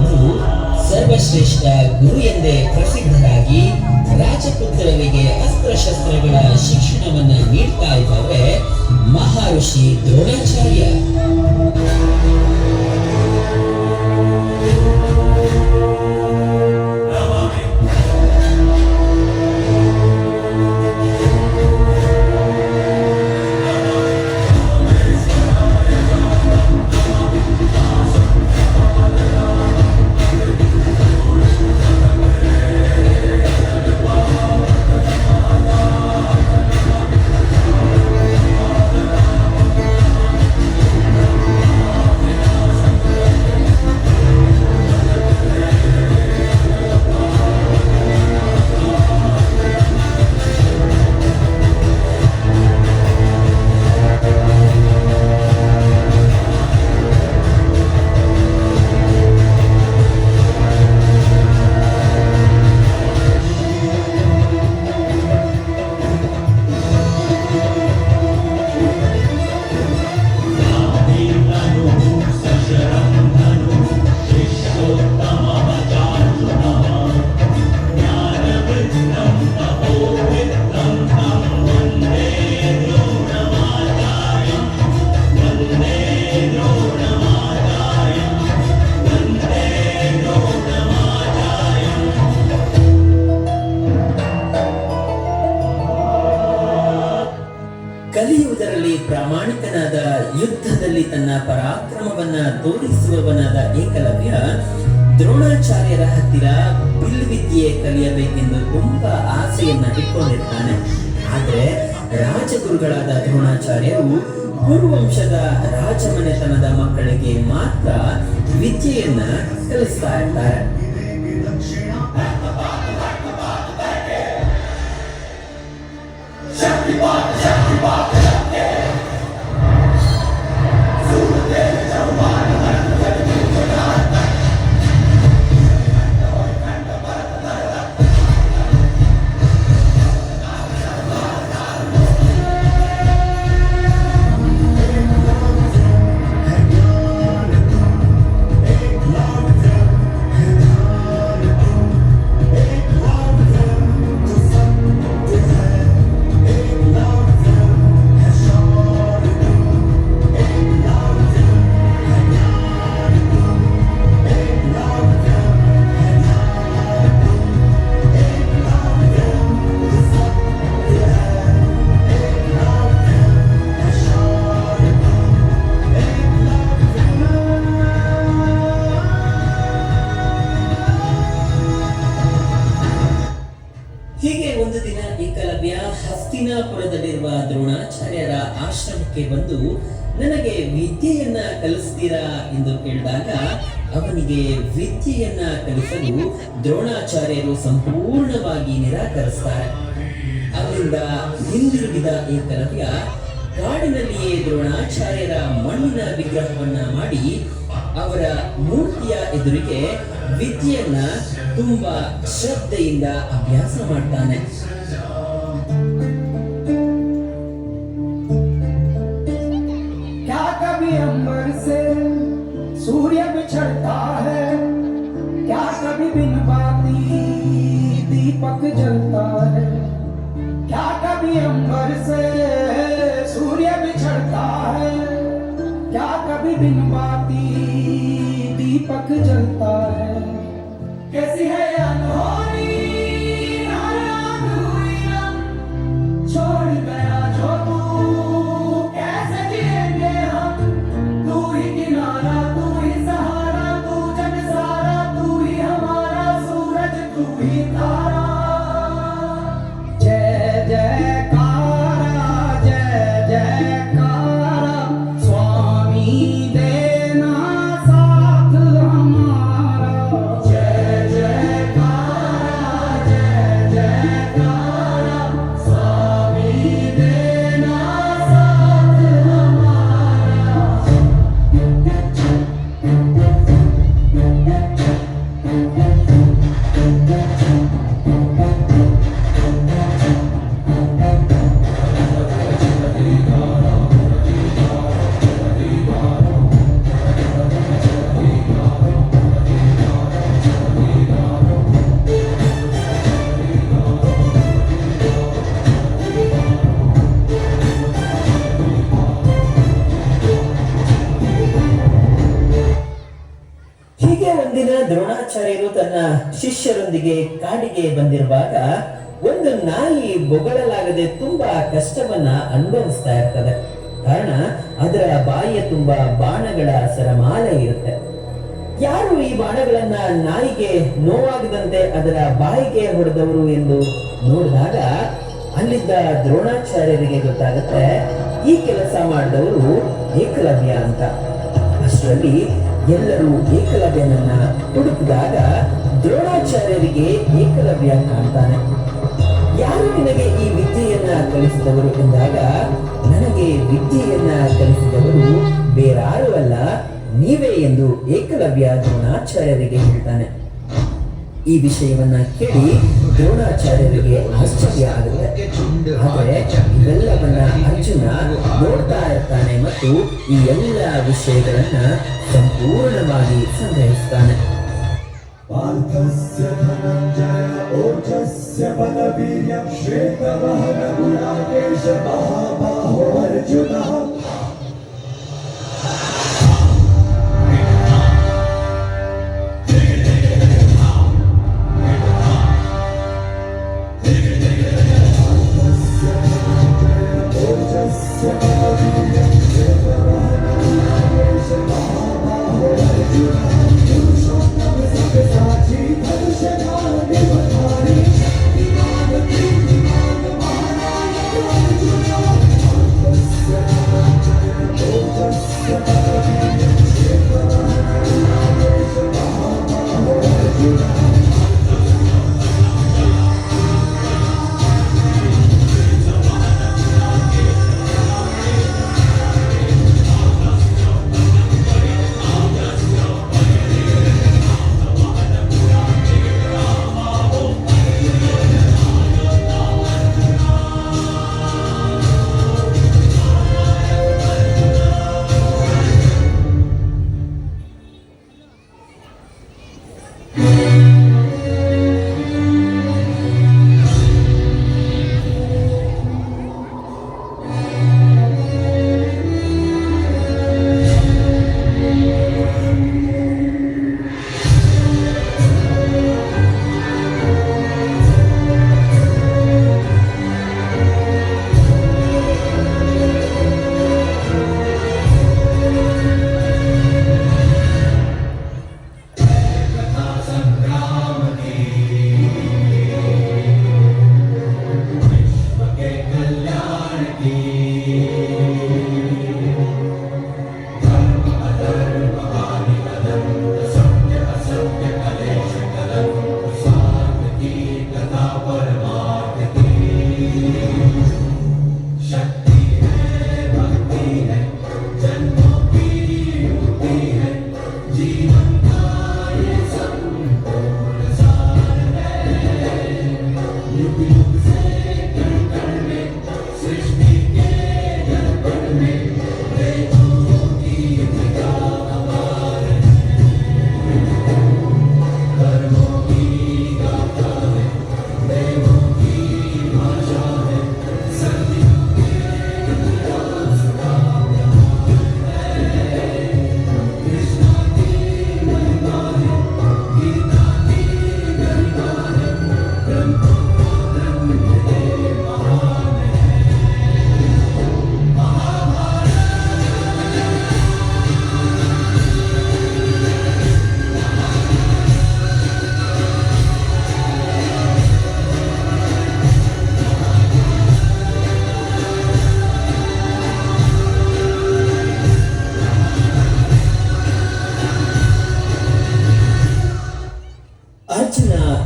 ಅವರು ಸರ್ವಶ್ರೇಷ್ಠ ಗುರು ಎಂದೇ ಪ್ರಸಿದ್ಧರಾಗಿ ರಾಜಪುತ್ರರಿಗೆ ಅಸ್ತ್ರಶಸ್ತ್ರಗಳ ಶಿಕ್ಷಣವನ್ನ ನೀಡ್ತಾ ಇದ್ದಾರೆ ಮಹರ್ಷಿ ದ್ರೋಣಾಚಾರ್ಯ. ಕಲಿಯುವುದರಲ್ಲಿ ಪ್ರಾಮಾಣಿಕನಾದ, ಯುದ್ಧದಲ್ಲಿ ತನ್ನ ಪರಾಕ್ರಮವನ್ನ ತೋರಿಸುವವನಾದ ಏಕಲವ್ಯ ದ್ರೋಣಾಚಾರ್ಯರ ಹತ್ತಿರ ಬಿಲ್ವಿದ್ಯೆ ಕಲಿಯಬೇಕೆಂದು ತುಂಬಾ ಆಸೆಯನ್ನ ಇಟ್ಕೊಂಡಿರ್ತಾನೆ. ಆದ್ರೆ ರಾಜಗುರುಗಳಾದ ದ್ರೋಣಾಚಾರ್ಯರು ಕುರುವಂಶದ ರಾಜಮನೆತನದ ಮಕ್ಕಳಿಗೆ ಮಾತ್ರ ವಿದ್ಯೆಯನ್ನ ಕಲಿಸ್ತಾ ಇರ್ತಾರೆ. ಹೀಗೆ ಒಂದು ದಿನ ಏಕಲವ್ಯ ಹಸ್ತಿನಾಪುರದಲ್ಲಿರುವ ದ್ರೋಣಾಚಾರ್ಯರ ಆಶ್ರಮಕ್ಕೆ ಬಂದು ನನಗೆ ವಿದ್ಯೆಯನ್ನ ಕಲಿಸ್ತೀರಾ ಎಂದು ಕೇಳಿದಾಗ ಅವನಿಗೆ ವಿದ್ಯೆಯನ್ನ ಕಲಿಸಲು ದ್ರೋಣಾಚಾರ್ಯರು ಸಂಪೂರ್ಣವಾಗಿ ನಿರಾಕರಿಸ್ತಾರೆ. ಅವರಿಂದ ಹಿಂದಿರುಗಿದ ಏಕಲವ್ಯ ಕಾಡಿನಲ್ಲಿಯೇ ದ್ರೋಣಾಚಾರ್ಯರ ಮಣ್ಣಿನ ವಿಗ್ರಹವನ್ನ ಮಾಡಿ ಅವರ ಮೂರ್ತಿಯ ಎದುರಿಗೆ ವಿದ್ಯೆಯನ್ನ ತುಂಬಾ ಶ್ರದ್ಧೆಯಿಂದ ಅಭ್ಯಾಸ ಮಾಡ್ತಾನೆ. क्या कभी अंबर से सूर्य बिछड़ता है, क्या कभी बिन बाती दीपक जलता है, क्या कभी अंबर से सूर्य बिछड़ता है, क्या कभी बिन बाती दीपक जलता है। कैसी है अनहोनी छोड़ गया जो तू, कैसे जिएंगे हम, तू ही किनारा, तू ही सहारा, तू जग सारा, तू ही हमारा सूरज, तू ही तारा। जय जयकारा, जय जयकारा, स्वामी देना साथ हमारा। जय जयकारा, ದಿನ ದ್ರೋಣಾಚಾರ್ಯರು ತನ್ನ ಶಿಷ್ಯರೊಂದಿಗೆ ಕಾಡಿಗೆ ಬಂದಿರುವಾಗ ಒಂದು ನಾಯಿ ಬೊಗಳಲಾಗದೆ ತುಂಬಾ ಕಷ್ಟವನ್ನ ಅನುಭವಿಸ್ತಾ ಇರ್ತದೆ. ಕಾರಣ ಅದರ ಬಾಯಿಯ ತುಂಬಾ ಬಾಣಗಳ ಸರಮಾಲೆ ಇರುತ್ತೆ. ಯಾರು ಈ ಬಾಣಗಳನ್ನ ನಾಯಿಗೆ ನೋವಾಗದಂತೆ ಅದರ ಬಾಯಿಗೆ ಹೊಡೆದವರು ಎಂದು ನೋಡಿದಾಗ ಅಲ್ಲಿದ್ದ ದ್ರೋಣಾಚಾರ್ಯರಿಗೆ ಗೊತ್ತಾಗುತ್ತೆ ಈ ಕೆಲಸ ಮಾಡಿದವರು ಏಕಲವ್ಯ ಅಂತ. ಅಷ್ಟರಲ್ಲಿ ಎಲ್ಲರೂ ಏಕಲವ್ಯನನ್ನ ಹುಡುಕಿದಾಗ ದ್ರೋಣಾಚಾರ್ಯರಿಗೆ ಏಕಲವ್ಯ ಕಾಣ್ತಾನೆ. ಯಾರು ನಿನಗೆ ಈ ವಿದ್ಯೆಯನ್ನ ಕಲಿಸಿದವರು ಎಂದಾಗ, ನನಗೆ ವಿದ್ಯೆಯನ್ನ ಕಲಿಸಿದವರು ಬೇರಾರು ಅಲ್ಲ, ನೀವೇ ಎಂದು ಏಕಲವ್ಯ ದ್ರೋಣಾಚಾರ್ಯರಿಗೆ ಹೇಳ್ತಾನೆ. ಈ ವಿಷಯವನ್ನ ಕೇಳಿ ದ್ರೋಣಾಚಾರ್ಯರಿಗೆ ಆಶ್ಚರ್ಯ ಆಗುತ್ತೆ. ಆದರೆ ಇವೆಲ್ಲವನ್ನ ಅರ್ಜುನ ನೋಡ್ತಾ ಇರ್ತಾನೆ ಮತ್ತು ಈ ಎಲ್ಲ ವಿಷಯಗಳನ್ನ ಸಂಪೂರ್ಣವಾಗಿ ಸಂಗ್ರಹಿಸ್ತಾನೆ. पार्थस्य धनञ्जय ओजस्य बलवीर्यं श्वेतवाहन गुणाकेश महाबाहो अर्जुनः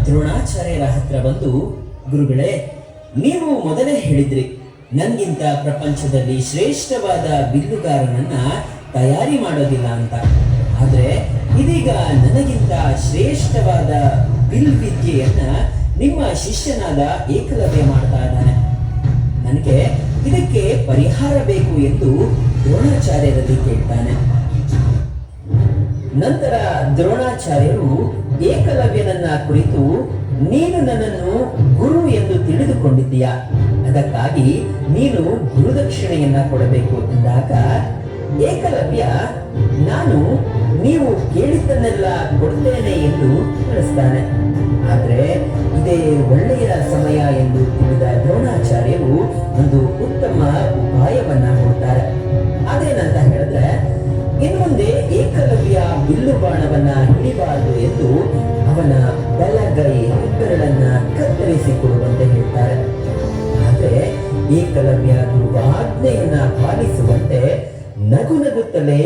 ದ್ರೋಣಾಚಾರ್ಯರ ಹತ್ರ ಬಂದು, ಗುರುಗಳೇ, ನೀವು ಮೊದಲೇ ಹೇಳಿದ್ರಿ ನನ್ಗಿಂತ ಪ್ರಪಂಚದಲ್ಲಿ ಶ್ರೇಷ್ಠವಾದ ಬಿಲ್ಲುಗಾರನನ್ನ ತಯಾರಿ ಮಾಡೋದಿಲ್ಲ ಅಂತ. ಆದ್ರೆ ಇದೀಗ ನನಗಿಂತ ಶ್ರೇಷ್ಠವಾದ ಬಿಲ್ ವಿದ್ಯೆಯನ್ನ ನಿಮ್ಮ ಶಿಷ್ಯನಾದ ಏಕಲವ್ಯ ಮಾಡ್ತಾ ಇದ್ದಾನೆ. ನನಗೆ ಇದಕ್ಕೆ ಪರಿಹಾರ ಬೇಕು ಎಂದು ದ್ರೋಣಾಚಾರ್ಯರಲ್ಲಿ ಕೇಳ್ತಾನೆ. ನಂತರ ದ್ರೋಣಾಚಾರ್ಯರು ಏಕಲವ್ಯನನ್ನ ಕುರಿತು, ನೀನು ನನ್ನನ್ನು ಗುರು ಎಂದು ತಿಳಿದುಕೊಂಡಿದ್ದೀಯಾ, ಅದಕ್ಕಾಗಿ ನೀನು ಗುರುದಕ್ಷಿಣೆಯನ್ನ ಕೊಡಬೇಕು ಎಂದಾಗ ಏಕಲವ್ಯ ನಾನು ನೀವು ಕೇಳಿದ್ದನ್ನೆಲ್ಲ ಕೊಡ್ತೇನೆ ಎಂದು ತಿಳಿಸ್ತಾನೆ. ಆದರೆ ಇದೇ ಒಳ್ಳೆಯ ಸಮಯ ಎಂದು ತಿಳಿದ ದ್ರೋಣಾಚಾರ್ಯರು ಒಂದು ಉತ್ತಮ ಉಪಾಯವನ್ನ ಕೊಡ್ತಾರೆ. ಅದೇನಂತ ಹೇಳಿದ್ರೆ, ಇನ್ನು ಮುಂದೆ ಏಕಲವ್ಯ ಬಿಲ್ಲು ಬಾಣವನ್ನ ಹಿಡಿಬಾರದು ಎಂದು ಅವನ ಬಲಗೈ ಹೆಬ್ಬೆರಳನ್ನ ಕತ್ತರಿಸಿ ಕೊಡುವಂತೆ ಹೇಳ್ತಾರೆ. ಆದರೆ ಏಕಲವ್ಯ ಗುರುವ ಆಜ್ಞೆಯನ್ನ ಪಾಲಿಸುವಂತೆ ನಗು ನಗುತ್ತಲೇ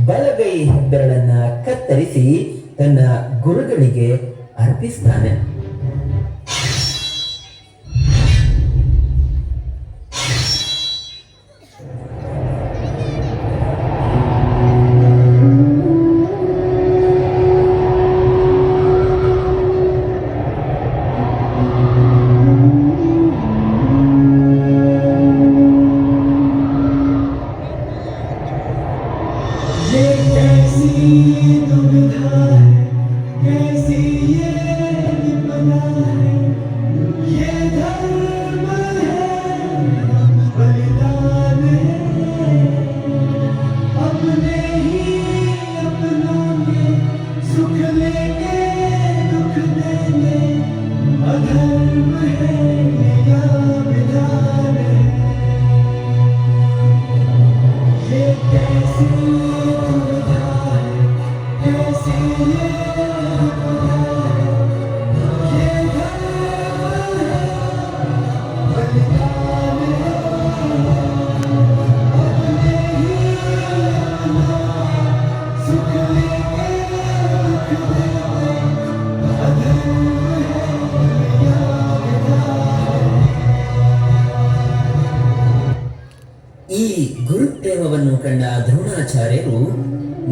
ಬಲಗೈ ಹೆಬ್ಬೆರಳನ್ನ ಕತ್ತರಿಸಿ ತನ್ನ ಗುರುಗಳಿಗೆ ಅರ್ಪಿಸ್ತಾನೆ. ये कैसी दुविधा है, कैसी ये विपदा है, ये धर्म है, बलिदान है, अपने ही अपनों के सुख लेके दुख देंगे, अधर्म है या विधान है, ये कैसी दुविधा है, कैसी ये विपदा है, ये धर्म है, बलिदान है, अपने ही अपनों के सुख लेके दुख देंगे, अधर्म है या विधान है। ಈ ಗುರುಪ್ರೇಮವನ್ನು ಕಂಡ ದ್ರೋಣಾಚಾರ್ಯರು,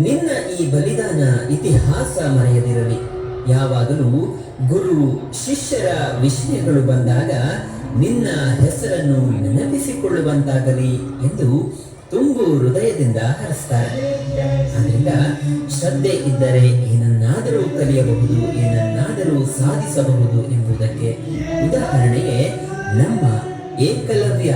ನಿನ್ನ ಈ ಬಲಿದಾನ ಇತಿಹಾಸ ಮರೆಯದಿರಲಿ. ಯಾವಾಗಲೂ ಗುರು ಶಿಷ್ಯರ ವಿಷಯಗಳು ಬಂದಾಗ ನಿನ್ನ ಹೆಸರನ್ನು ನೆನಪಿಸಿಕೊಳ್ಳುವಂತಾಗಲಿ ಎಂದು ತುಂಬು ಹೃದಯದಿಂದ ಹರಿಸ್ತಾರೆ. ಆದ್ದರಿಂದ ಶ್ರದ್ಧೆ ಇದ್ದರೆ ಏನನ್ನಾದರೂ ಕಲಿಯಬಹುದು, ಏನನ್ನಾದರೂ ಸಾಧಿಸಬಹುದು ಎಂಬುದಕ್ಕೆ ಉದಾಹರಣೆಯೇ ನಮ್ಮ ಏಕಲವ್ಯ.